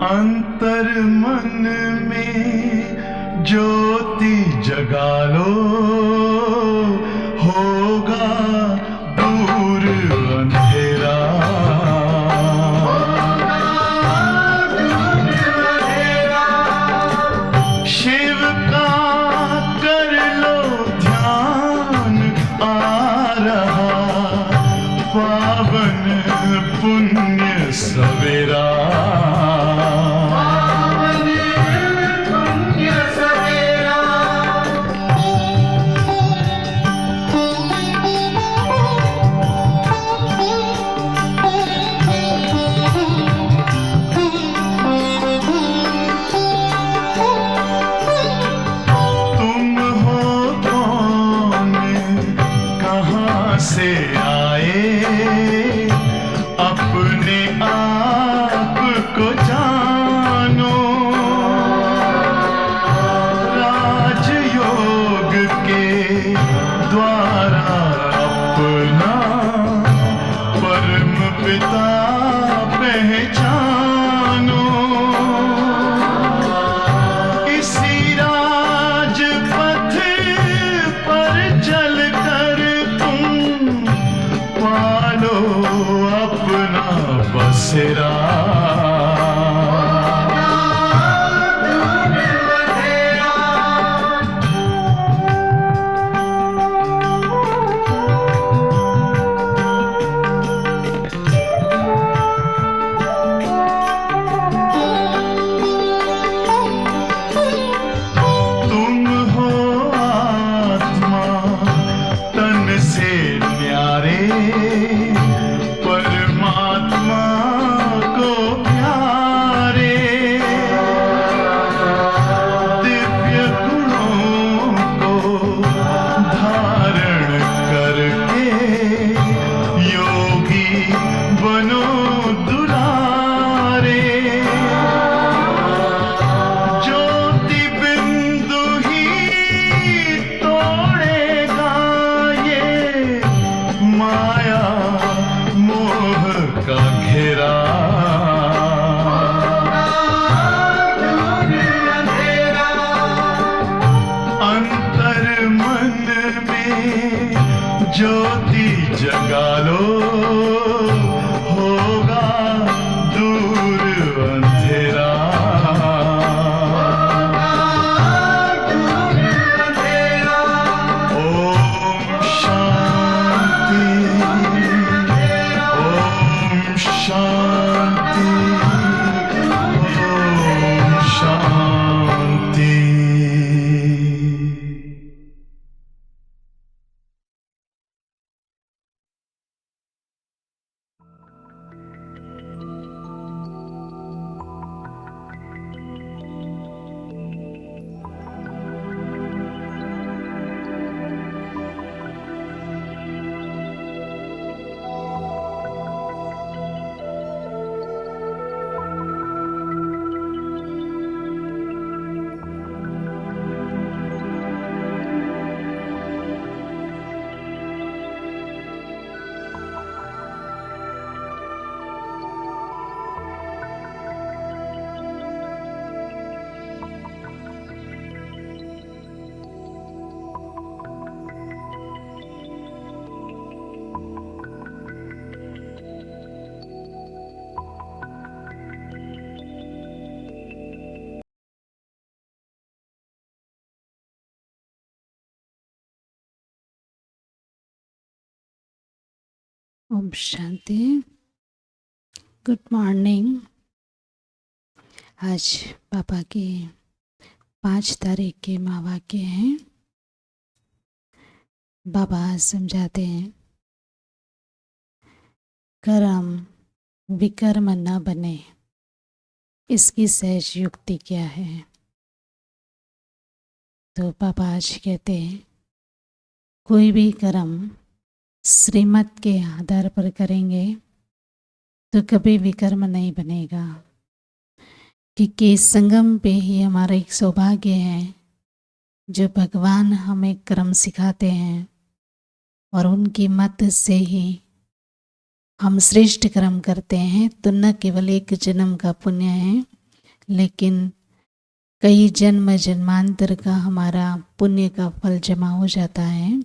अंतर मन में ज्योति जगा लो, होगा दूर अंधेरा। शिव का कर लो ध्यान, आ रहा पावन पुण्य सवेरा। से आए अपने आप को जानो, राजयोग के द्वारा अपना परम पिता पहचानो। इसी राजपथ पर चलकर पालो अपना बसेरा। तुम हो आत्मा तन से न्यारे, परमात्मा को प्यारे। दिव्य गुणों को धारण करके योगी बनो दुलारे। ज्योति बिंदु ही तोड़ेगा ये माया मोह का घेरा। अंतर मन में ज्योति जगा लो, होगा दूर अंधेरा। ओम शांति, ओम शांति, ओम शांति। ओम शांति। Good morning. आज पापा के 5 तारीख के महावाक्य हैं। बाबा समझाते हैं, कर्म विकर्म न बने, इसकी सहज युक्ति क्या है। तो पापा आज कहते हैं, कोई भी कर्म श्रीमत के आधार पर करेंगे तो कभी विकर्म नहीं बनेगा, क्योंकि संगम पे ही हमारा एक सौभाग्य है जो भगवान हमें कर्म सिखाते हैं और उनकी मत से ही हम श्रेष्ठ कर्म करते हैं। तो न केवल एक जन्म का पुण्य है लेकिन कई जन्म जन्मांतर का हमारा पुण्य का फल जमा हो जाता है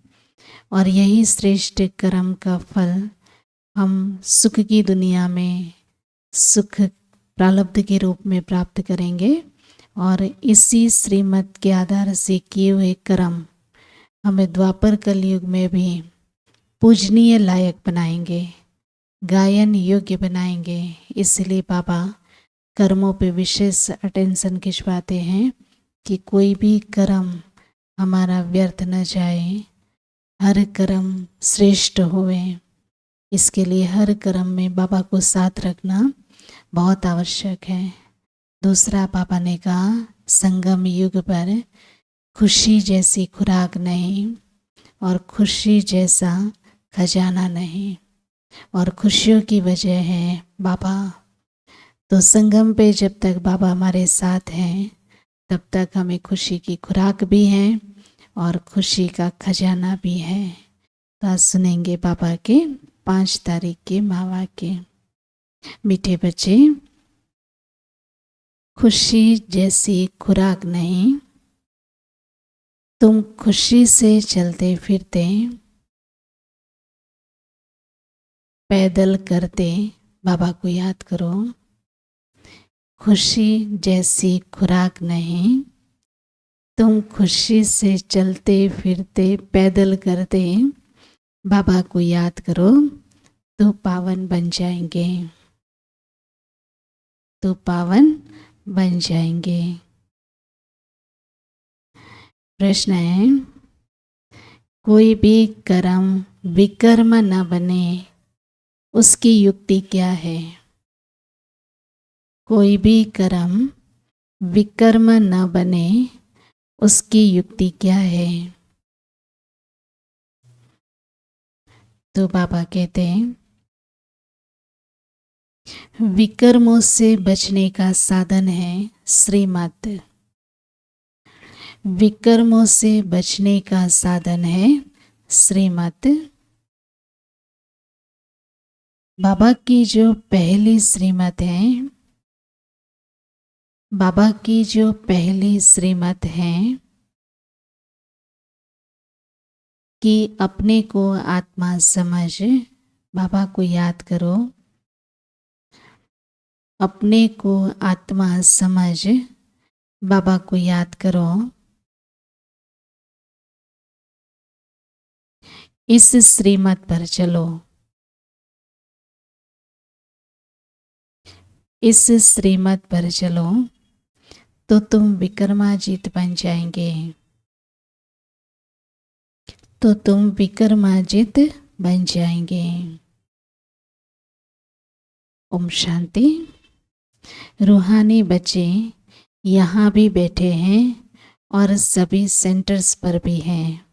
और यही श्रेष्ठ कर्म का फल हम सुख की दुनिया में सुख प्रारब्ध के रूप में प्राप्त करेंगे और इसी श्रीमत के आधार से किए हुए कर्म हमें द्वापर कलयुग में भी पूजनीय लायक बनाएंगे, गायन योग्य बनाएंगे। इसलिए बाबा कर्मों पे विशेष अटेंशन खिंचवाते हैं कि कोई भी कर्म हमारा व्यर्थ न जाए, हर कर्म श्रेष्ठ होवे। इसके लिए हर कर्म में बाबा को साथ रखना बहुत आवश्यक है। दूसरा, बाबा ने कहा संगम युग पर खुशी जैसी खुराक नहीं और खुशी जैसा खजाना नहीं, और खुशियों की वजह है बाबा। तो संगम पे जब तक बाबा हमारे साथ हैं तब तक हमें खुशी की खुराक भी है और खुशी का खजाना भी है। तो आज सुनेंगे बाबा के 5 तारीख के महावाक्य। मीठे बच्चे, खुशी जैसी खुराक नहीं, तुम खुशी से चलते फिरते पैदल करते बाबा को याद करो। खुशी जैसी खुराक नहीं, तुम खुशी से चलते फिरते पैदल करते बाबा को याद करो तो पावन बन जाएंगे, तो पावन बन जाएंगे। प्रश्न है, कोई भी कर्म विकर्म न बने उसकी युक्ति क्या है? कोई भी कर्म विकर्म न बने उसकी युक्ति क्या है? तो बाबा कहते हैं विकर्मों से बचने का साधन है श्रीमत। विकर्मों से बचने का साधन है श्रीमत। बाबा की जो पहली श्रीमत है, बाबा की जो पहली श्रीमत है कि अपने को आत्मा समझ, बाबा को याद करो, अपने को आत्मा समझ, बाबा को याद करो। इस श्रीमत पर चलो, इस श्रीमत पर चलो तो तुम विक्रमाजित बन जाएंगे, तो तुम विक्रमाजित बन जाएंगे। ओम शांति। रूहानी बच्चे यहाँ भी बैठे हैं और सभी सेंटर्स पर भी हैं।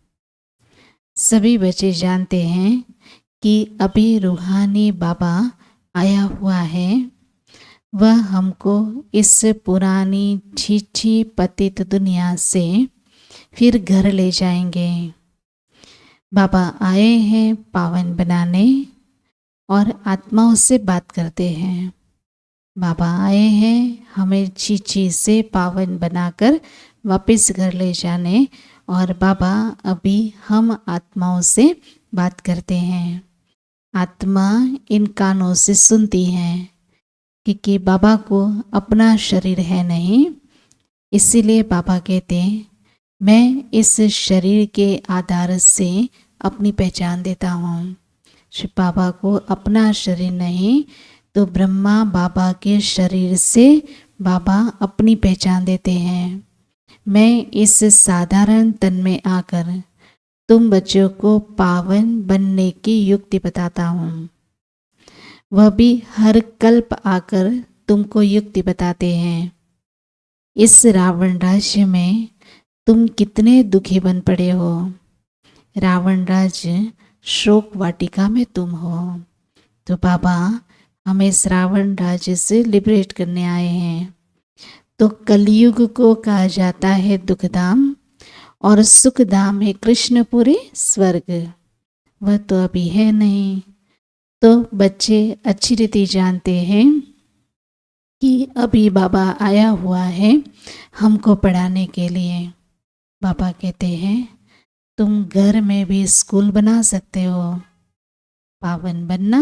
सभी बच्चे जानते हैं कि अभी रूहानी बाबा आया हुआ है, वह हमको इस पुरानी छीछी पतित दुनिया से फिर घर ले जाएंगे। बाबा आए हैं पावन बनाने और आत्माओं से बात करते हैं। बाबा आए हैं हमें छीछी से पावन बनाकर वापस घर ले जाने, और बाबा अभी हम आत्माओं से बात करते हैं। आत्मा इन कानों से सुनती हैं क्योंकि बाबा को अपना शरीर है नहीं। इसीलिए बाबा कहते हैं मैं इस शरीर के आधार से अपनी पहचान देता हूँ। श्री बाबा को अपना शरीर नहीं तो ब्रह्मा बाबा के शरीर से बाबा अपनी पहचान देते हैं। मैं इस साधारण तन में आकर तुम बच्चों को पावन बनने की युक्ति बताता हूँ। वह भी हर कल्प आकर तुमको युक्ति बताते हैं। इस रावण राज्य में तुम कितने दुखी बन पड़े हो। रावण राज्य शोक वाटिका में तुम हो, तो बाबा हमें इस रावण राज्य से लिबरेट करने आए हैं। तो कलयुग को कहा जाता है दुखधाम और सुखधाम है कृष्णपुरी स्वर्ग। वह तो अभी है नहीं। तो बच्चे अच्छी रीति जानते हैं कि अभी बाबा आया हुआ है हमको पढ़ाने के लिए। बाबा कहते हैं तुम घर में भी स्कूल बना सकते हो, पावन बनना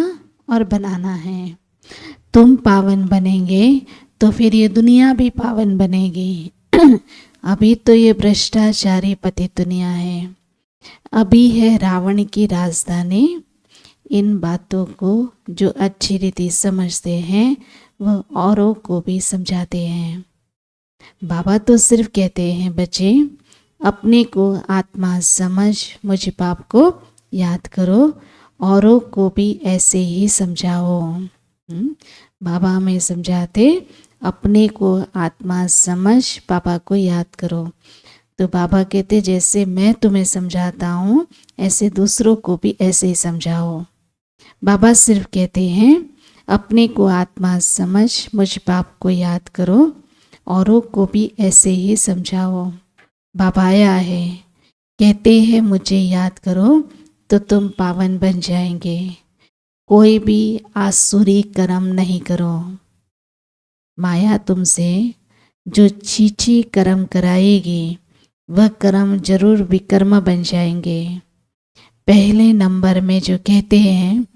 और बनाना है। तुम पावन बनेंगे तो फिर ये दुनिया भी पावन बनेगी। अभी तो ये भ्रष्टाचारी पतित दुनिया है, अभी है रावण की राजधानी। इन बातों को जो अच्छी रीति समझते हैं वह औरों को भी समझाते हैं। बाबा तो सिर्फ कहते हैं बच्चे अपने को आत्मा समझ मुझ बाप को याद करो, औरों को भी ऐसे ही समझाओ। बाबा हमें समझाते अपने को आत्मा समझ बाबा को याद करो। तो बाबा कहते जैसे मैं तुम्हें समझाता हूँ ऐसे दूसरों को भी ऐसे ही समझाओ। बाबा सिर्फ कहते हैं अपने को आत्मा समझ मुझ बाप को याद करो, औरों को भी ऐसे ही समझाओ। बाबा आया है, कहते हैं मुझे याद करो तो तुम पावन बन जाएंगे। कोई भी आसुरी कर्म नहीं करो। माया तुमसे जो छीछी कर्म कराएगी वह कर्म जरूर विकर्म बन जाएंगे। पहले नंबर में जो कहते हैं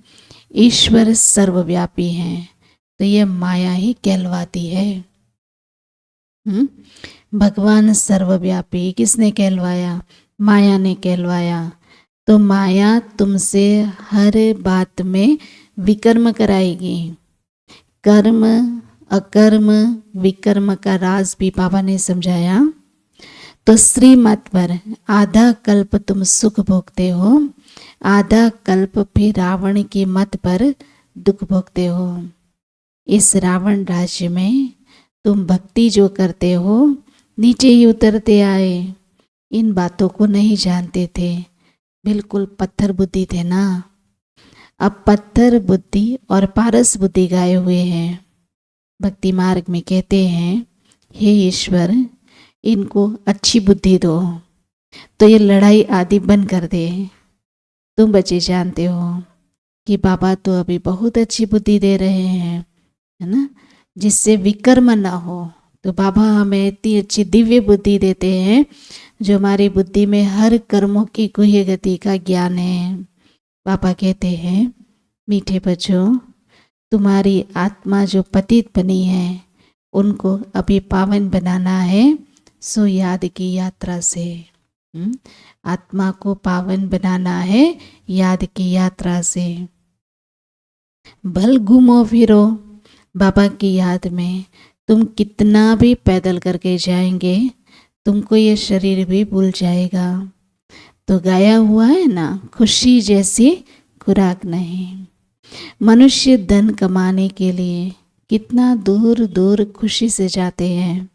ईश्वर सर्वव्यापी हैं, तो यह माया ही कहलवाती है। भगवान सर्वव्यापी किसने कहलवाया? माया ने कहलवाया। तो माया तुमसे हर बात में विकर्म कराएगी। कर्म अकर्म विकर्म का राज भी बाबा ने समझाया। तो श्रीमत पर आधा कल्प तुम सुख भोगते हो, आधा कल्प फिर रावण की मत पर दुख भोगते हो। इस रावण राज्य में तुम भक्ति जो करते हो नीचे ही उतरते आए। इन बातों को नहीं जानते थे, बिल्कुल पत्थर बुद्धि थे ना। अब पत्थर बुद्धि और पारस बुद्धि गाए हुए हैं। भक्ति मार्ग में कहते हैं हे ईश्वर इनको अच्छी बुद्धि दो तो ये लड़ाई आदि बंद कर दे। तुम बच्चे जानते हो कि बाबा तो अभी बहुत अच्छी बुद्धि दे रहे हैं, है ना, जिससे विकर्म ना हो। तो बाबा हमें इतनी अच्छी दिव्य बुद्धि देते हैं जो हमारी बुद्धि में हर कर्मों की गुह्य गति का ज्ञान है। बाबा कहते हैं मीठे बच्चों तुम्हारी आत्मा जो पतित बनी है उनको अभी पावन बनाना है, सो याद की यात्रा से। आत्मा को पावन बनाना है याद की यात्रा से। भल घूमो फिरो बाबा की याद में, तुम कितना भी पैदल करके जाएंगे तुमको ये शरीर भी भूल जाएगा। तो गाया हुआ है ना, खुशी जैसी खुराक नहीं। मनुष्य धन कमाने के लिए कितना दूर दूर खुशी से जाते हैं।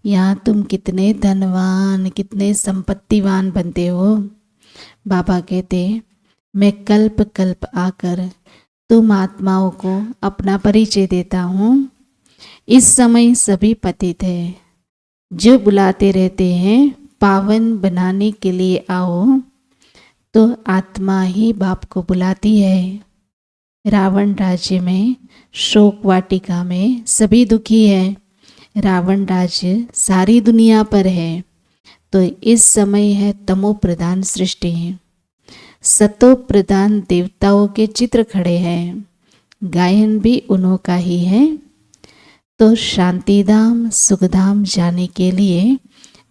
यहाँ तुम कितने धनवान कितने संपत्तिवान बनते हो। बाबा कहते मैं कल्प कल्प आकर तुम आत्माओं को अपना परिचय देता हूँ। इस समय सभी पतित है, जो बुलाते रहते हैं पावन बनाने के लिए आओ, तो आत्मा ही बाप को बुलाती है। रावण राज्य में शोक वाटिका में सभी दुखी है। रावण राज्य सारी दुनिया पर है। तो इस समय है तमो प्रधान सृष्टि, सतो प्रधान देवताओं के चित्र खड़े हैं। गायन भी उन्हों का ही है। तो शांतिधाम सुखधाम जाने के लिए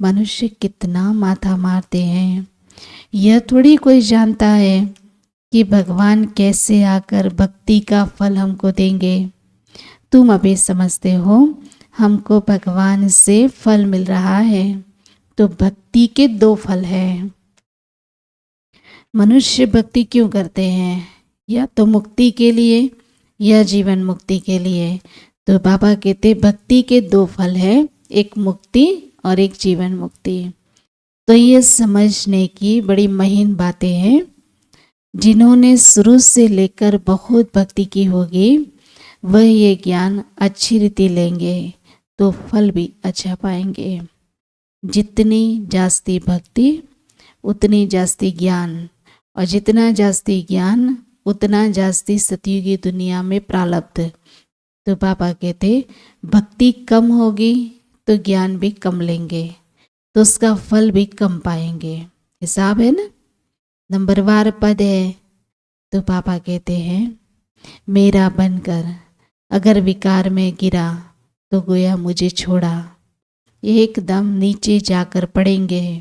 मनुष्य कितना माथा मारते हैं। यह थोड़ी कोई जानता है कि भगवान कैसे आकर भक्ति का फल हमको देंगे। तुम अभी समझते हो हमको भगवान से फल मिल रहा है। तो भक्ति के दो फल हैं। मनुष्य भक्ति क्यों करते हैं? या तो मुक्ति के लिए या जीवन मुक्ति के लिए। तो बाबा कहते भक्ति के दो फल है, एक मुक्ति और एक जीवन मुक्ति। तो ये समझने की बड़ी महीन बातें हैं। जिन्होंने शुरू से लेकर बहुत भक्ति की होगी वह ये ज्ञान अच्छी रीति लेंगे तो फल भी अच्छा पाएंगे। जितनी जास्ती भक्ति उतनी जास्ती ज्ञान, और जितना जास्ती ज्ञान उतना जास्ती सतयुगी दुनिया में प्रारब्ध। तो पापा कहते भक्ति कम होगी तो ज्ञान भी कम लेंगे, तो उसका फल भी कम पाएंगे। हिसाब है ना, नंबरवार पद है। तो पापा कहते हैं मेरा बनकर अगर विकार में गिरा तो गोया मुझे छोड़ा। एकदम नीचे जाकर पड़ेंगे।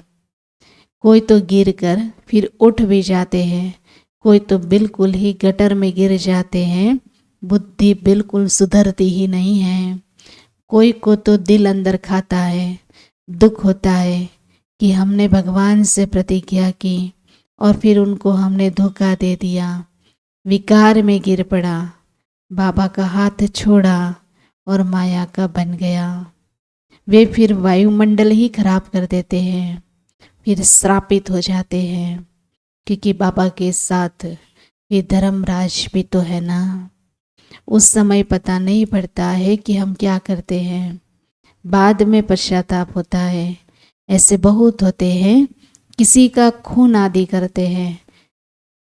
कोई तो गिर कर फिर उठ भी जाते हैं, कोई तो बिल्कुल ही गटर में गिर जाते हैं, बुद्धि बिल्कुल सुधरती ही नहीं है। कोई को तो दिल अंदर खाता है, दुख होता है कि हमने भगवान से प्रतिज्ञा की और फिर उनको हमने धोखा दे दिया, विकार में गिर पड़ा, बाबा का हाथ छोड़ा और माया का बन गया। वे फिर वायुमंडल ही खराब कर देते हैं, फिर श्रापित हो जाते हैं, क्योंकि बाबा के साथ ये धर्मराज भी तो है ना। उस समय पता नहीं पड़ता है कि हम क्या करते हैं, बाद में पश्चाताप होता है। ऐसे बहुत होते हैं, किसी का खून आदि करते हैं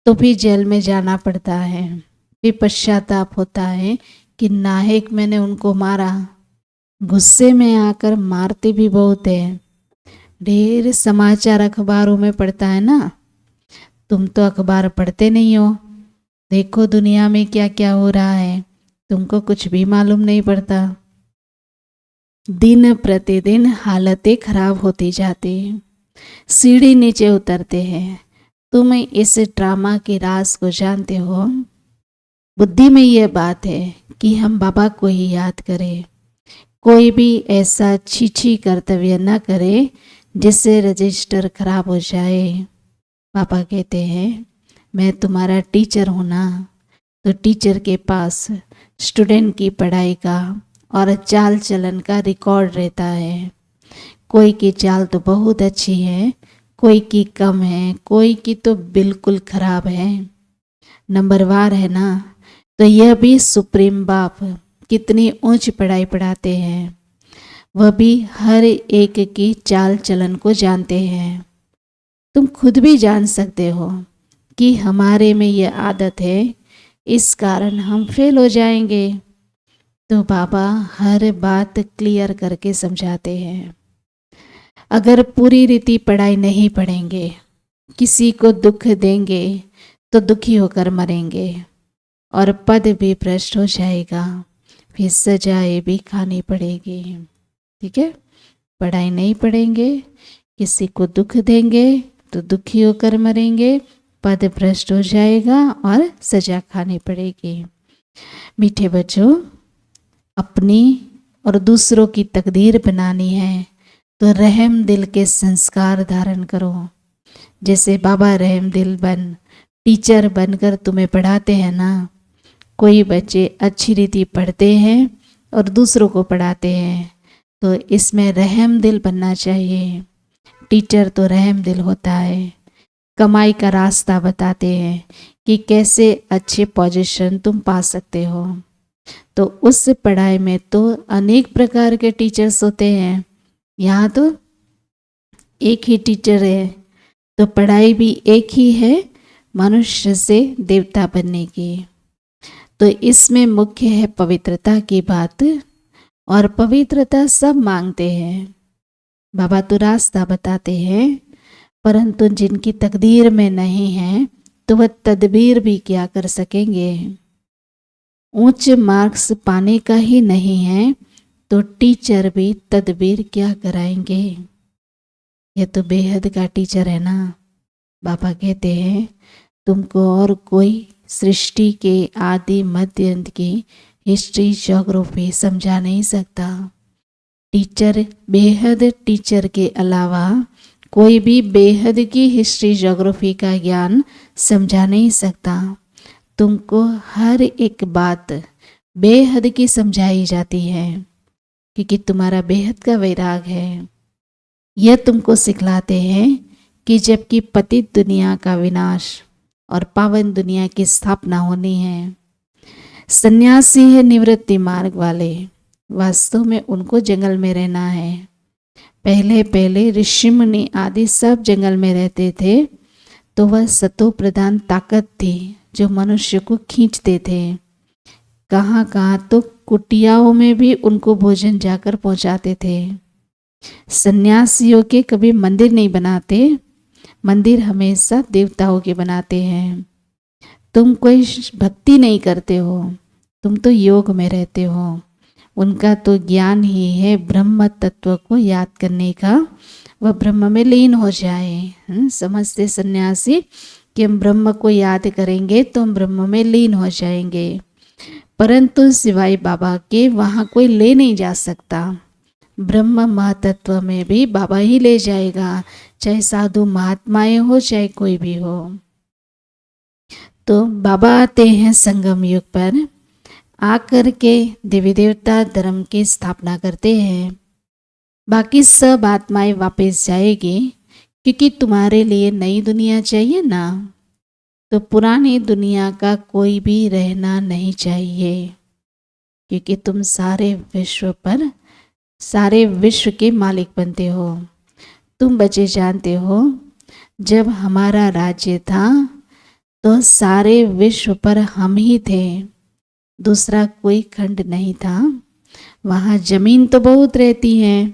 तो फिर जेल में जाना पड़ता है, फिर पश्चाताप होता है कि नाहक मैंने उनको मारा। गुस्से में आकर मारते भी बहुत है। ढेर समाचार अखबारों में पढ़ता है ना, तुम तो अखबार पढ़ते नहीं हो, देखो दुनिया में क्या क्या हो रहा है, तुमको कुछ भी मालूम नहीं पड़ता। दिन प्रतिदिन हालतें खराब होती जाती, सीढ़ी नीचे उतरते हैं। तुम इस ड्रामा के राज को जानते हो। बुद्धि में यह बात है कि हम बाबा को ही याद करें, कोई भी ऐसा छीछी कर्तव्य न करे जिससे रजिस्टर खराब हो जाए। पापा कहते हैं मैं तुम्हारा टीचर हूँ ना, तो टीचर के पास स्टूडेंट की पढ़ाई का और चाल चलन का रिकॉर्ड रहता है। कोई की चाल तो बहुत अच्छी है, कोई की कम है, कोई की तो बिल्कुल खराब है, नंबरवार है ना। तो यह भी सुप्रीम बाप कितनी ऊंची पढ़ाई पढ़ाते हैं, वह भी हर एक की चाल चलन को जानते हैं। तुम खुद भी जान सकते हो कि हमारे में यह आदत है, इस कारण हम फेल हो जाएंगे। तो बाबा हर बात क्लियर करके समझाते हैं। अगर पूरी रीति पढ़ाई नहीं पढ़ेंगे, किसी को दुख देंगे तो दुखी होकर मरेंगे और पद भी भ्रष्ट हो जाएगा, फिर सजाएं भी खानी पड़ेगी। ठीक है, पढ़ाई नहीं पढ़ेंगे, किसी को दुख देंगे तो दुखी होकर मरेंगे, पद भ्रष्ट हो जाएगा और सजा खानी पड़ेगी। मीठे बच्चों, अपनी और दूसरों की तकदीर बनानी है तो रहम दिल के संस्कार धारण करो। जैसे बाबा रहम दिल बन टीचर बनकर तुम्हें पढ़ाते हैं ना, कोई बच्चे अच्छी रीति पढ़ते हैं और दूसरों को पढ़ाते हैं, तो इसमें रहम दिल बनना चाहिए। टीचर तो रहम दिल होता है, कमाई का रास्ता बताते हैं कि कैसे अच्छे पोजीशन तुम पा सकते हो। तो उस पढ़ाई में तो अनेक प्रकार के टीचर्स होते हैं, यहाँ तो एक ही टीचर है, तो पढ़ाई भी एक ही है, मनुष्य से देवता बनने की। तो इसमें मुख्य है पवित्रता की बात, और पवित्रता सब मांगते हैं। बाबा तो रास्ता बताते हैं, परंतु जिनकी तकदीर में नहीं है तो वह तदबीर भी क्या कर सकेंगे। उच्च मार्क्स पाने का ही नहीं है तो टीचर भी तदबीर क्या कराएंगे। ये तो बेहद का टीचर है ना। बाबा कहते हैं तुमको और कोई सृष्टि के आदि मध्य अंत की हिस्ट्री ज्योग्राफी समझा नहीं सकता। टीचर बेहद टीचर के अलावा कोई भी बेहद की हिस्ट्री ज्योग्राफी का ज्ञान समझा नहीं सकता। तुमको हर एक बात बेहद की समझाई जाती है, क्योंकि तुम्हारा बेहद का वैराग है। यह तुमको सिखलाते हैं कि जबकि पतित दुनिया का विनाश और पावन दुनिया की स्थापना होनी है। सन्यासी है निवृत्ति मार्ग वाले, वास्तव में उनको जंगल में रहना है। पहले पहले ऋषि मुनि आदि सब जंगल में रहते थे, तो वह सतो प्रधान ताकत थी जो मनुष्य को खींचते थे। कहाँ कहाँ तो कुटियाओं में भी उनको भोजन जाकर पहुंचाते थे। सन्यासियों के कभी मंदिर नहीं बनाते, मंदिर हमेशा देवताओं के बनाते हैं। तुम कोई भक्ति नहीं करते हो, तुम तो योग में रहते हो। उनका तो ज्ञान ही है ब्रह्म तत्व को याद करने का, वह ब्रह्म में लीन हो जाए। समझते सन्यासी कि हम ब्रह्म को याद करेंगे तो हम ब्रह्म में लीन हो जाएंगे, परंतु सिवाय बाबा के वहाँ कोई ले नहीं जा सकता। ब्रह्म महातत्व में भी बाबा ही ले जाएगा, चाहे साधु महात्माएं हो चाहे कोई भी हो। तो बाबा आते हैं संगम युग पर, आकर के देवी देवता धर्म की स्थापना करते हैं। बाकी सब आत्माएं वापस जाएगी, क्योंकि तुम्हारे लिए नई दुनिया चाहिए ना, तो पुरानी दुनिया का कोई भी रहना नहीं चाहिए, क्योंकि तुम सारे विश्व के मालिक बनते हो। तुम बच्चे जानते हो, जब हमारा राज्य था तो सारे विश्व पर हम ही थे, दूसरा कोई खंड नहीं था। वहाँ जमीन तो बहुत रहती है,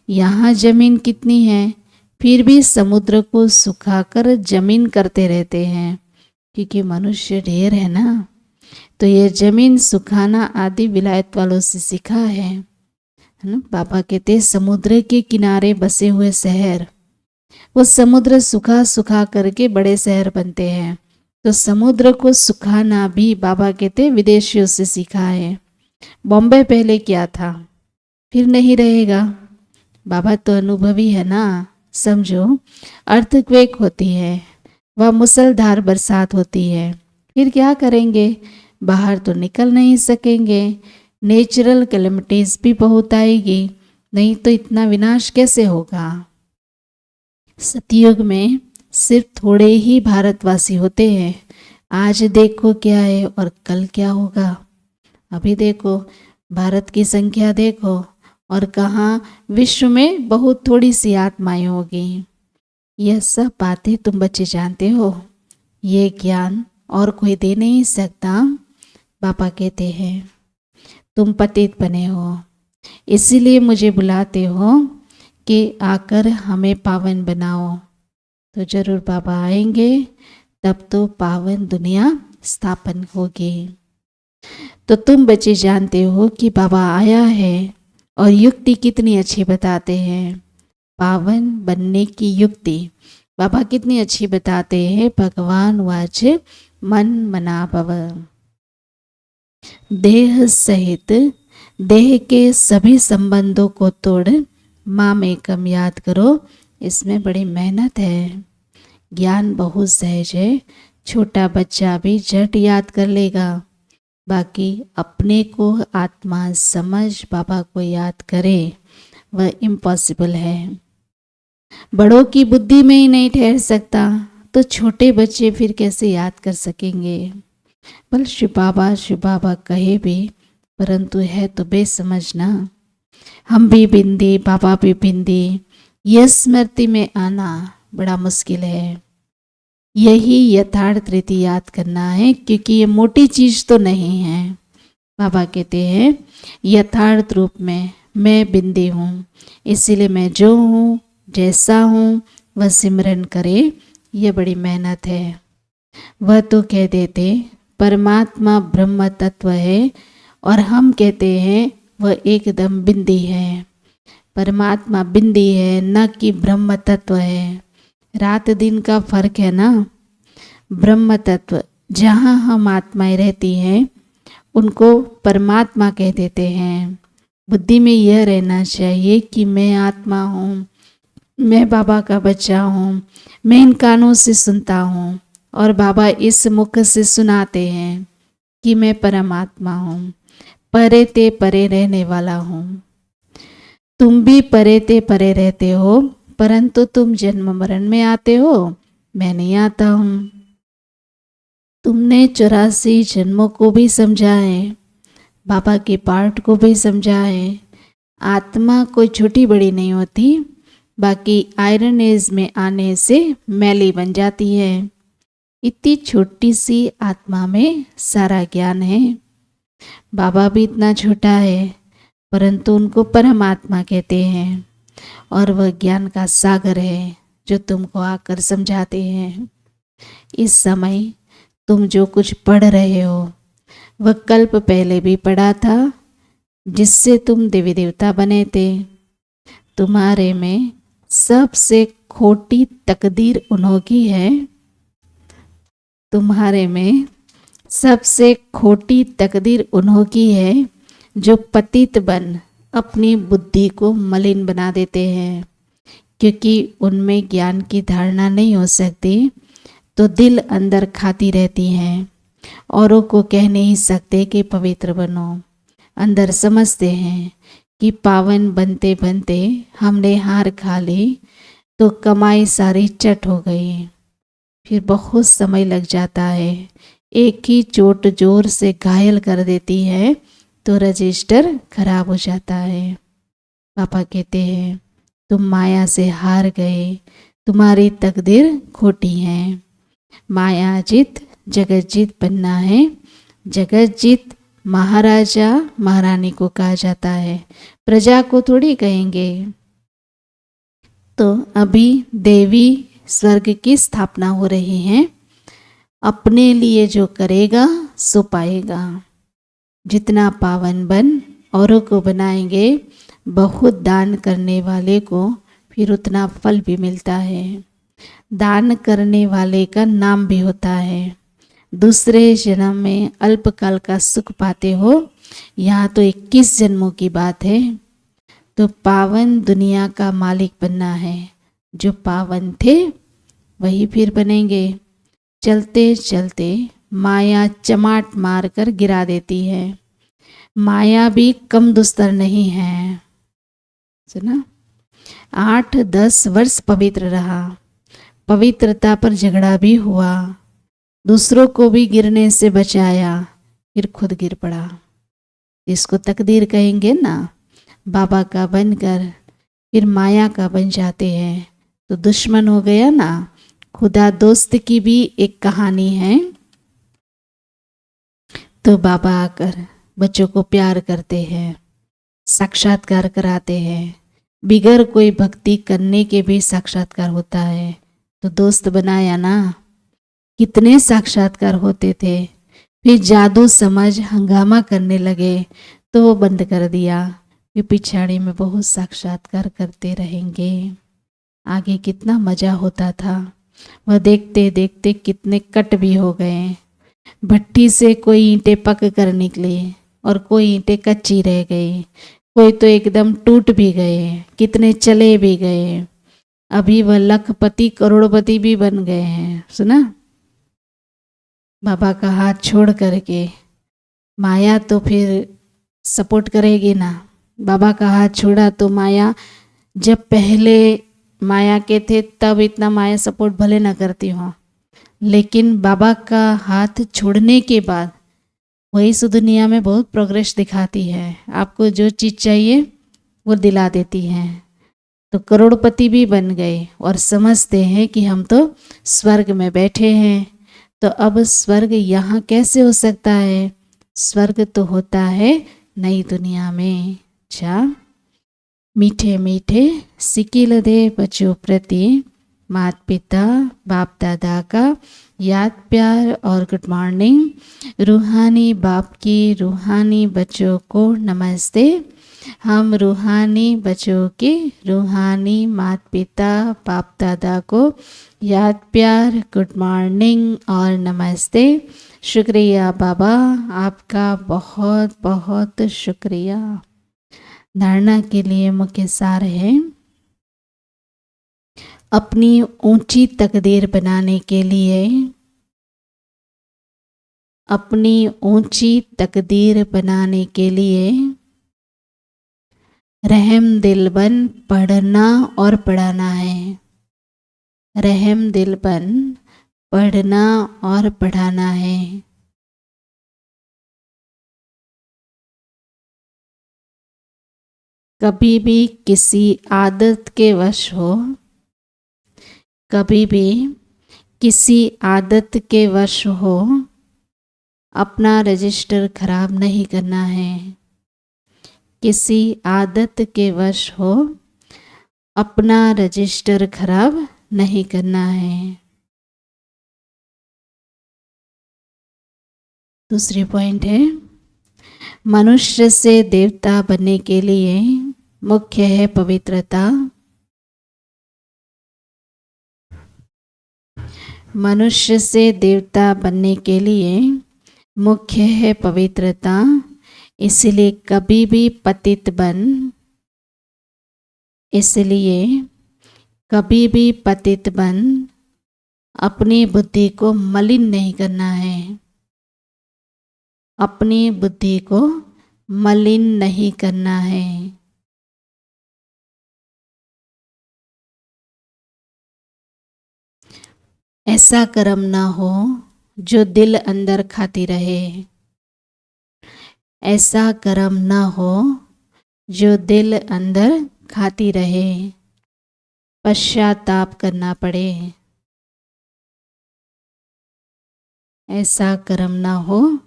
यहाँ जमीन कितनी है, फिर भी समुद्र को सुखाकर जमीन करते रहते हैं, क्योंकि मनुष्य ढेर है ना। तो ये जमीन सुखाना आदि विलायत वालों से सीखा है ना। बाबा कहते समुद्र के किनारे बसे हुए शहर, वो समुद्र सुखा सुखा करके बड़े शहर बनते हैं। तो समुद्र को सुखाना भी बाबा कहते विदेशियों से सीखा है। बॉम्बे पहले क्या था, फिर नहीं रहेगा। बाबा तो अनुभवी है ना। समझो, अर्थक्वेक होती है, वह मुसलधार बरसात होती है, फिर क्या करेंगे, बाहर तो निकल नहीं सकेंगे। नेचुरल कैलेमिटीज भी बहुत आएगी, नहीं तो इतना विनाश कैसे होगा। सतयुग में सिर्फ थोड़े ही भारतवासी होते हैं। आज देखो क्या है और कल क्या होगा। अभी देखो भारत की संख्या देखो, और कहाँ विश्व में बहुत थोड़ी सी आत्माएं होगी। यह सब बातें तुम बच्चे जानते हो, ये ज्ञान और कोई दे नहीं सकता। पापा कहते हैं तुम पतित बने हो, इसीलिए मुझे बुलाते हो कि आकर हमें पावन बनाओ। तो जरूर बाबा आएंगे, तब तो पावन दुनिया स्थापन होगी। तो तुम बच्चे जानते हो कि बाबा आया है, और युक्ति कितनी अच्छी बताते हैं। पावन बनने की युक्ति बाबा कितनी अच्छी बताते हैं। भगवान वाच मन मना भव, देह सहित देह के सभी संबंधों को तोड़ माम एकम याद करो। इसमें बड़ी मेहनत है, ज्ञान बहुत सहज है, छोटा बच्चा भी झट याद कर लेगा। बाकी अपने को आत्मा समझ बाबा को याद करे, वह इम्पॉसिबल है। बड़ों की बुद्धि में ही नहीं ठहर सकता, तो छोटे बच्चे फिर कैसे याद कर सकेंगे। बल शिव बाबा कहे भी, परंतु है तो बेसमझ ना। हम भी बिंदी, बाबा भी बिंदी, यह स्मृति में आना बड़ा मुश्किल है। यही यथार्थ रीति याद करना है, क्योंकि ये मोटी चीज तो नहीं है। बाबा कहते हैं यथार्थ रूप में मैं बिंदी हूँ, इसीलिए मैं जो हूँ जैसा हूँ वह सिमरन करे। यह बड़ी मेहनत है। वह तो कह देते परमात्मा ब्रह्म तत्व है, और हम कहते हैं वह एकदम बिंदी है। परमात्मा बिंदी है, न कि ब्रह्म तत्व है। रात दिन का फर्क है ना। ब्रह्म तत्व जहाँ हम आत्माएं रहती हैं उनको परमात्मा कह देते हैं। बुद्धि में यह रहना चाहिए कि मैं आत्मा हूँ, मैं बाबा का बच्चा हूँ, मैं इन कानों से सुनता हूँ, और बाबा इस मुख से सुनाते हैं कि मैं परमात्मा हूँ, परे ते परे रहने वाला हूँ। तुम भी परे ते परे रहते हो, परंतु तुम जन्म मरण में आते हो, मैं नहीं आता हूँ। तुमने 84 जन्मों को भी समझा है, बाबा के पार्ट को भी समझा है। आत्मा कोई छोटी बड़ी नहीं होती, बाकी आयरन एज में आने से मैली बन जाती है। इतनी छोटी सी आत्मा में सारा ज्ञान है। बाबा भी इतना छोटा है परंतु उनको परमात्मा कहते हैं और वह ज्ञान का सागर है जो तुमको आकर समझाते हैं। इस समय तुम जो कुछ पढ़ रहे हो वह कल्प पहले भी पढ़ा था, जिससे तुम देवी देवता बने थे। तुम्हारे में सबसे खोटी तकदीर उन्हों की है। तुम्हारे में सबसे खोटी तकदीर उन्हों की है जो पतित बन अपनी बुद्धि को मलिन बना देते हैं। क्योंकि उनमें ज्ञान की धारणा नहीं हो सकती तो दिल अंदर खाती रहती हैं। औरों को कह नहीं सकते कि पवित्र बनो। अंदर समझते हैं कि पावन बनते बनते हमने हार खा ली तो कमाई सारी चट हो गई। फिर बहुत समय लग जाता है। एक ही चोट जोर से घायल कर देती है तो रजिस्टर खराब हो जाता है। पापा कहते हैं तुम माया से हार गए, तुम्हारी तकदीर खोटी है। माया जीत जगत जीत बनना है। जगत जीत महाराजा महारानी को कहा जाता है, प्रजा को थोड़ी कहेंगे। तो अभी देवी स्वर्ग की स्थापना हो रही है। अपने लिए जो करेगा सो पाएगा। जितना पावन बन औरों को बनाएंगे, बहुत दान करने वाले को फिर उतना फल भी मिलता है। दान करने वाले का नाम भी होता है। दूसरे जन्म में अल्पकाल का सुख पाते हो। यहाँ तो 21 जन्मों की बात है। तो पावन दुनिया का मालिक बनना है। जो पावन थे वही फिर बनेंगे। चलते चलते माया चमाट मार कर गिरा देती है। माया भी कम दुस्तर नहीं है। सुना, 8-10 वर्ष पवित्र रहा। पवित्रता पर झगड़ा भी हुआ, दूसरों को भी गिरने से बचाया, फिर खुद गिर पड़ा। इसको तकदीर कहेंगे ना। बाबा का बनकर फिर माया का बन जाते हैं तो दुश्मन हो गया ना। खुदा दोस्त की भी एक कहानी है। तो बाबा आकर बच्चों को प्यार करते हैं, साक्षात्कार कराते हैं। बिगर कोई भक्ति करने के भी साक्षात्कार होता है। तो दोस्त बनाया ना। कितने साक्षात्कार होते थे। फिर जादू समझ हंगामा करने लगे तो वो बंद कर दिया। फिर पिछाड़ी में बहुत साक्षात्कार करते रहेंगे। आगे कितना मजा होता था। वह देखते देखते कितने कट भी हो गए। भट्टी से कोई ईंटें पक कर निकली और कोई ईंटें कच्ची रह गई। कोई तो एकदम टूट भी गए, कितने चले भी गए। अभी वह लखपति करोड़पति भी बन गए हैं। सुना, बाबा का हाथ छोड़ करके माया तो फिर सपोर्ट करेगी ना। बाबा का हाथ छोड़ा तो माया, जब पहले माया के थे तब इतना माया सपोर्ट भले ना करती हो, लेकिन बाबा का हाथ छोड़ने के बाद वही इस दुनिया में बहुत प्रोग्रेस दिखाती है। आपको जो चीज़ चाहिए वो दिला देती है। तो करोड़पति भी बन गए और समझते हैं कि हम तो स्वर्ग में बैठे हैं। तो अब स्वर्ग यहाँ कैसे हो सकता है? स्वर्ग तो होता है नई दुनिया में। अच्छा, मीठे मीठे सिकिल दे बच्चों प्रति माता पिता बाप दादा का याद प्यार और गुड मॉर्निंग। रूहानी बाप की रूहानी बच्चों को नमस्ते। हम रूहानी बच्चों के रूहानी माता पिता बाप दादा को याद प्यार गुड मॉर्निंग और नमस्ते। शुक्रिया बाबा, आपका बहुत बहुत शुक्रिया। धारणा के लिए मुख्य सार है, अपनी ऊंची तकदीर बनाने के लिए, अपनी ऊंची तकदीर बनाने के लिए रहम दिल बन पढ़ना और पढ़ाना है। रहम दिल बन पढ़ना और पढ़ाना है। कभी भी किसी आदत के वश हो, कभी भी किसी आदत के वश हो, अपना रजिस्टर खराब नहीं करना है। किसी आदत के वश हो अपना रजिस्टर खराब नहीं करना है। दूसरी पॉइंट है, मनुष्य से देवता बनने के लिए मुख्य है पवित्रता। मनुष्य से देवता बनने के लिए मुख्य है पवित्रता, इसलिए कभी भी पतित बन अपनी बुद्धि को मलिन नहीं करना है। अपनी बुद्धि को मलिन नहीं करना है। ऐसा कर्म ना हो जो दिल अंदर खाती रहे। ऐसा कर्म ना हो जो दिल अंदर खाती रहे, पश्चाताप करना पड़े। ऐसा कर्म ना हो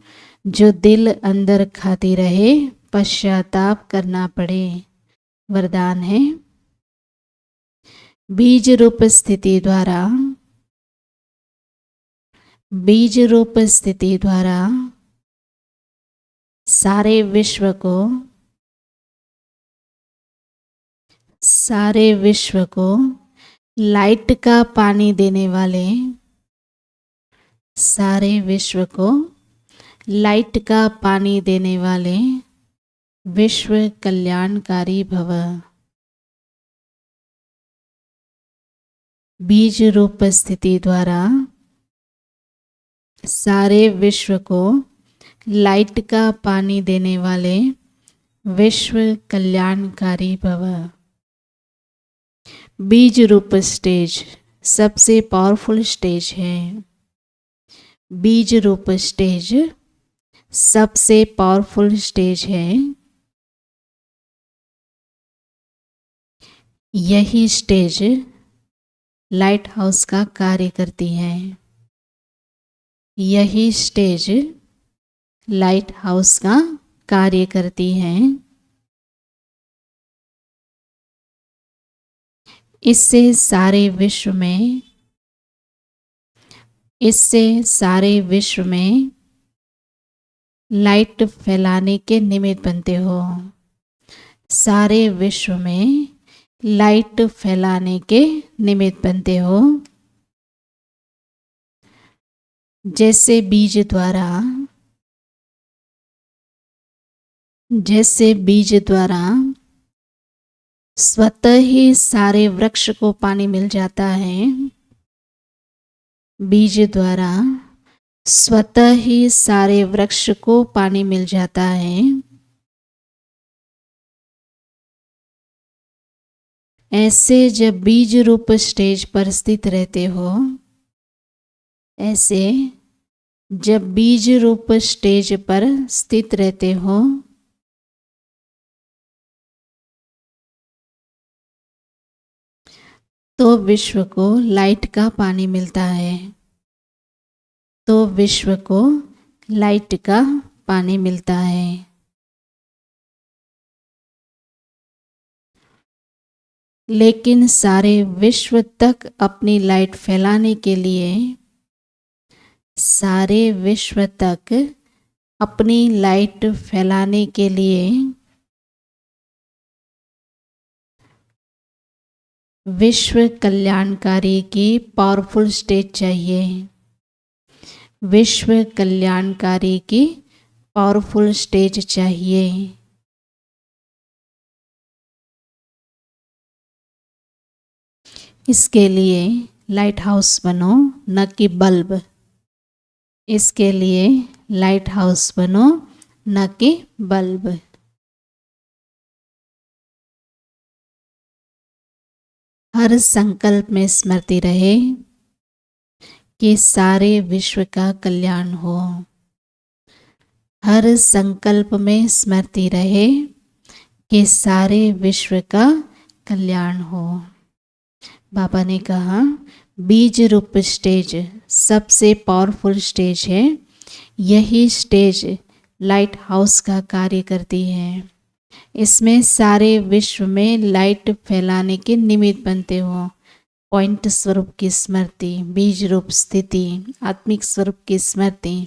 जो दिल अंदर खाती रहे, पश्चाताप करना पड़े। वरदान है, बीज रूप स्थिति द्वारा सारे विश्व को लाइट का पानी देने वाले, सारे विश्व को लाइट का पानी देने वाले विश्व कल्याणकारी भव। बीज रूप स्थिति द्वारा सारे विश्व को लाइट का पानी देने वाले विश्व कल्याणकारी भव। बीज रूप स्टेज सबसे पावरफुल स्टेज है। बीज रूप स्टेज सबसे पावरफुल स्टेज है। यही स्टेज लाइट हाउस का कार्य करती है। यही स्टेज लाइट हाउस का कार्य करती है। इससे सारे विश्व में लाइट फैलाने के निमित्त बनते हो। सारे विश्व में लाइट फैलाने के निमित्त बनते हो। जैसे बीज द्वारा स्वतः ही सारे वृक्ष को पानी मिल जाता है। बीज द्वारा स्वतः ही सारे वृक्ष को पानी मिल जाता है। ऐसे जब बीज रूप स्टेज पर स्थित रहते हो, ऐसे जब बीज रूप स्टेज पर स्थित रहते हो, तो विश्व को लाइट का पानी मिलता है। तो विश्व को लाइट का पानी मिलता है। लेकिन सारे विश्व तक अपनी लाइट फैलाने के लिए, सारे विश्व तक अपनी लाइट फैलाने के लिए विश्व कल्याणकारी की पावरफुल स्टेज चाहिए। विश्व कल्याणकारी की पावरफुल स्टेज चाहिए। इसके लिए लाइट हाउस बनो, न कि बल्ब। इसके लिए लाइट हाउस बनो, न कि बल्ब। हर संकल्प में स्मृति रहे कि सारे विश्व का कल्याण हो। हर संकल्प में स्मृति रहे कि सारे विश्व का कल्याण हो। बाबा ने कहा, बीज रूप स्टेज सबसे पावरफुल स्टेज है। यही स्टेज लाइट हाउस का कार्य करती है। इसमें सारे विश्व में लाइट फैलाने के निमित्त बनते हो। पॉइंट स्वरूप की स्मृति, बीज रूप स्थिति, आत्मिक स्वरूप की स्मृति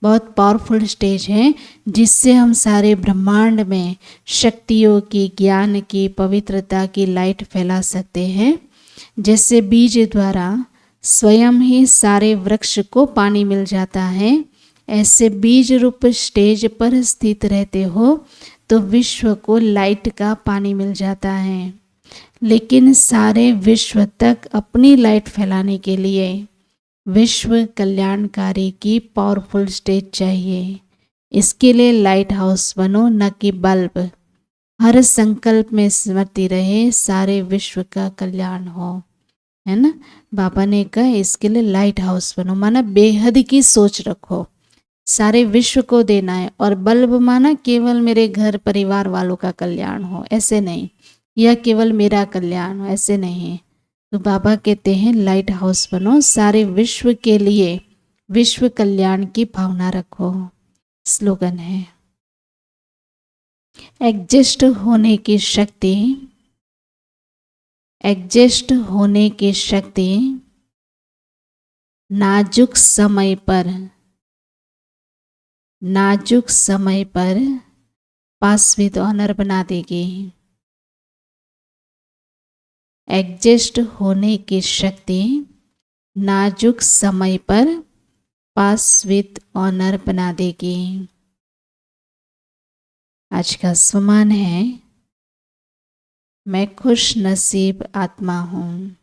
बहुत पावरफुल स्टेज है, जिससे हम सारे ब्रह्मांड में शक्तियों की, ज्ञान की, पवित्रता की लाइट फैला सकते हैं। जैसे बीज द्वारा स्वयं ही सारे वृक्ष को पानी मिल जाता है, ऐसे बीज रूप स्टेज पर स्थित रहते हो तो विश्व को लाइट का पानी मिल जाता है। लेकिन सारे विश्व तक अपनी लाइट फैलाने के लिए विश्व कल्याणकारी की पावरफुल स्टेज चाहिए। इसके लिए लाइट हाउस बनो, न कि बल्ब। हर संकल्प में स्मृति रहे सारे विश्व का कल्याण हो, है ना। बाबा ने कहा इसके लिए लाइट हाउस बनो, माना बेहद की सोच रखो, सारे विश्व को देना है। और बल्ब माना केवल मेरे घर परिवार वालों का कल्याण हो, ऐसे नहीं, या केवल मेरा कल्याण हो, ऐसे नहीं। तो बाबा कहते हैं लाइट हाउस बनो, सारे विश्व के लिए विश्व कल्याण की भावना रखो। स्लोगन है एडजस्ट होने की शक्ति, एडजस्ट होने की शक्ति नाजुक समय पर, नाजुक समय पर पास विद ऑनर बना देगी। एडजस्ट होने की शक्ति नाजुक समय पर पास विद ऑनर बना देगी। आज का स्वमान है मैं खुश नसीब आत्मा हूँ,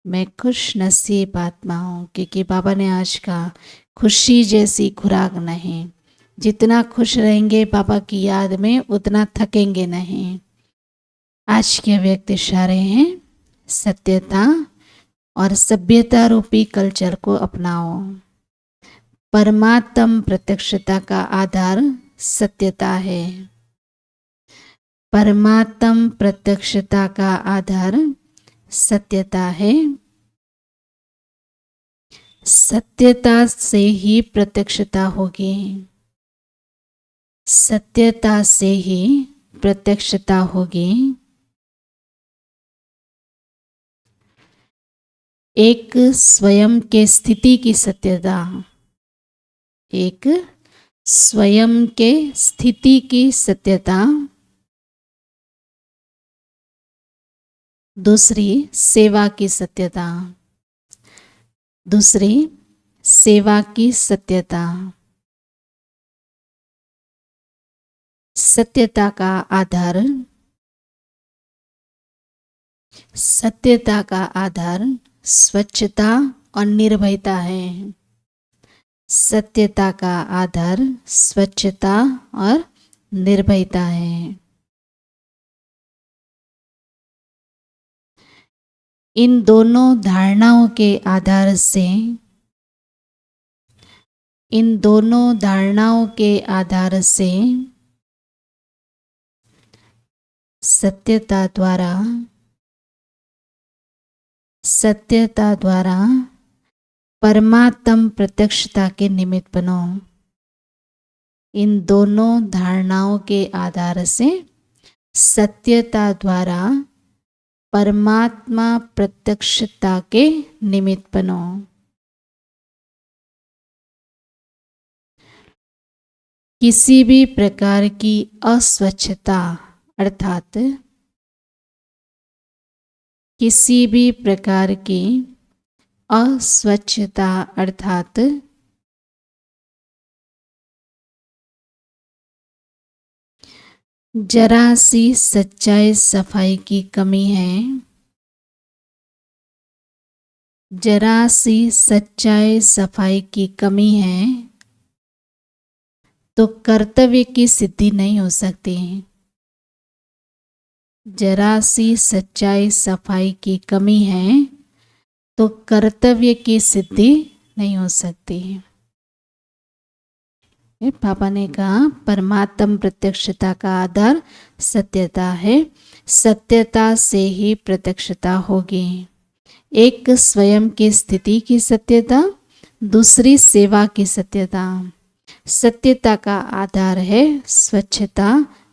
मैं खुश नसीब आत्मा हूँ। क्योंकि बाबा ने आज का खुशी जैसी खुराक नहीं, जितना खुश रहेंगे बाबा की याद में उतना थकेंगे नहीं। आज के व्यक्त इशारे हैं सत्यता और सभ्यता रूपी कल्चर को अपनाओ। परमात्म प्रत्यक्षता का आधार सत्यता है। परमात्म प्रत्यक्षता का आधार सत्यता है। सत्यता से ही प्रत्यक्षता होगी, सत्यता से ही प्रत्यक्षता होगी। एक स्वयं के स्थिति की सत्यता, एक स्वयं के स्थिति की सत्यता, दूसरी सेवा की सत्यता, दूसरी सेवा की सत्यता। सत्यता का आधार, सत्यता का आधार स्वच्छता और निर्भयता है। सत्यता का आधार स्वच्छता और निर्भयता है। इन दोनों धारणाओं के आधार से, इन दोनों धारणाओं के आधार से सत्यता द्वारा, सत्यता द्वारा परमात्म प्रत्यक्षता के निमित्त बनो। इन दोनों धारणाओं के आधार से सत्यता द्वारा परमात्मा प्रत्यक्षता के निमित्त बनो। किसी भी प्रकार की अस्वच्छता अर्थात किसी भी प्रकार की अस्वच्छता अर्थात जरा सी सच्चाई सफाई की कमी है, जरा सी सच्चाई सफाई की कमी है तो कर्तव्य की सिद्धि नहीं हो सकती। जरा सी सच्चाई सफाई की कमी है तो कर्तव्य की सिद्धि नहीं हो सकती। पापा ने कहा परमात्म प्रत्यक्षता का आधार सत्यता है, सत्यता से ही प्रत्यक्षता होगी। एक स्वयं की स्थिति की सत्यता, दूसरी सेवा की सत्यता। सत्यता का आधार है स्वच्छता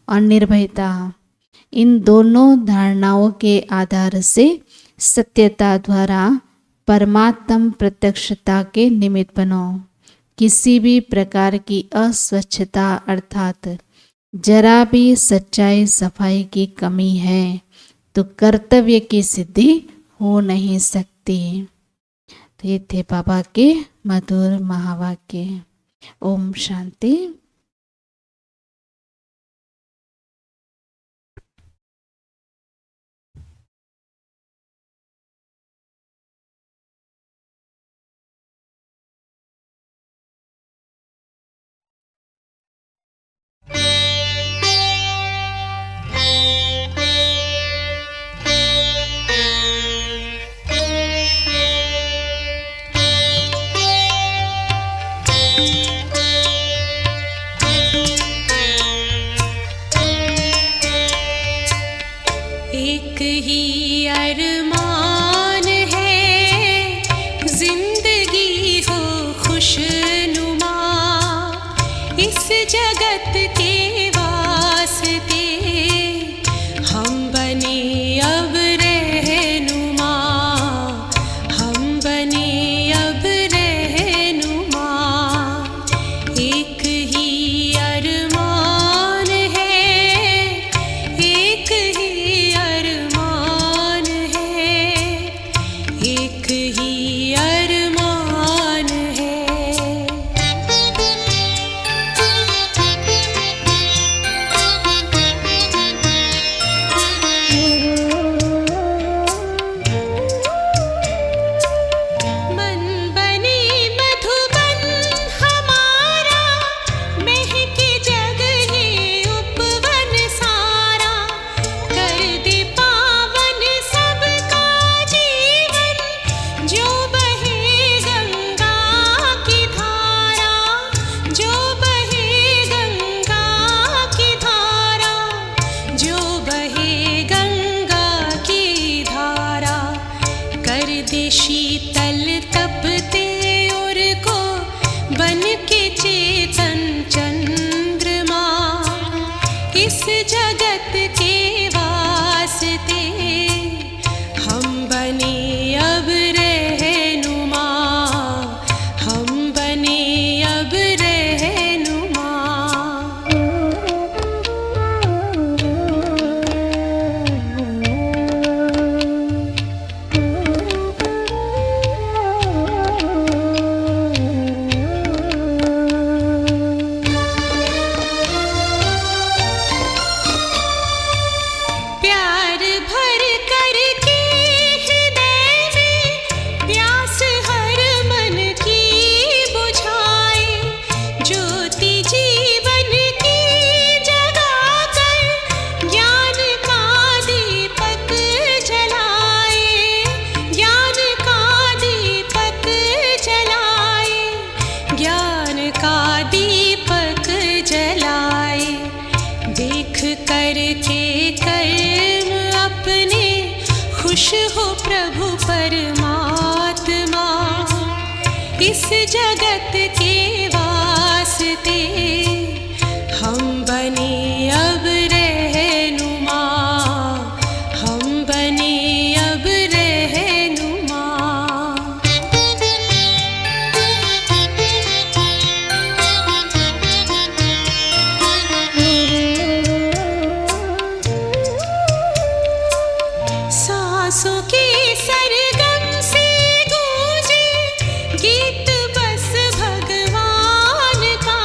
और निर्भयता। इन दोनों धारणाओं के आधार से सत्यता द्वारा परमात्म प्रत्यक्षता के निमित्त बनो। किसी भी प्रकार की अस्वच्छता अर्थात जरा भी सच्चाई सफाई की कमी है तो कर्तव्य की सिद्धि हो नहीं सकती। तो ये थे बाबा के मधुर महावाक्य। ओम शांति। एक ही अरमान है जिंदगी हो खुशनुमा, इस जगत के वास्ते हम बने अब रहनुमा, हम बने अब रहनुमा। एक ही अरमान है, एक ही अरमान है, एक ही अरमान है। मन बने मधुबन हमारा, महके जग ये उपवन सारा, कर दे पावन सबका जीवन, जो बहे गंगा की धारा, जो बहे गंगा की धारा, जो बहे गंगा की धारा। कर दे शीतल तपते और को बन के चेतन चंद्रमा, इस जगत के वास्ते हम बने अब रहनुमा, हम बने अब रहनुमा। प्यार भर कर के हृदय में प्यास हर मन की बुझाए, ज्योति जीवन की जगा कर ज्ञान का दीपक जलाए, ज्ञान का दीपक जलाए, ज्ञान का दीपक जलाए। देख कर के कर्म अपने खुश हो प्रभु परमात्मा, इस जगत के वास्ते हम बने अब रहनुमा, हम बने अब रहनुमा। सांसों के सरगम से गूंजे गीत बस भगवान का,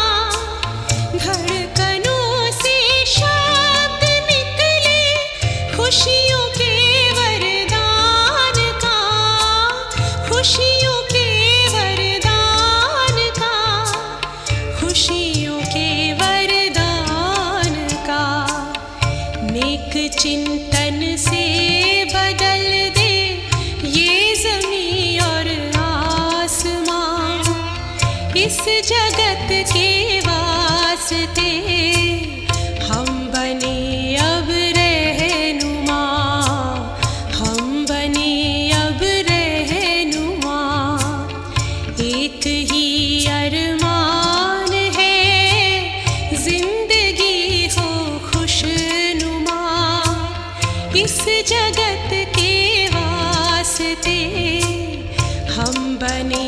धड़कनों से शब्द निकले खुशियों के वरदान का, खुशियों के वरदान का, खुशियों के वरदान का। नेक चिंतन से बदल दे ये ज़मीं और आसमां, इस जगत के वास्ते हम बने अब रहनुमा, हम बने अब रहनुमा। एक जगत के वास्ते हम बने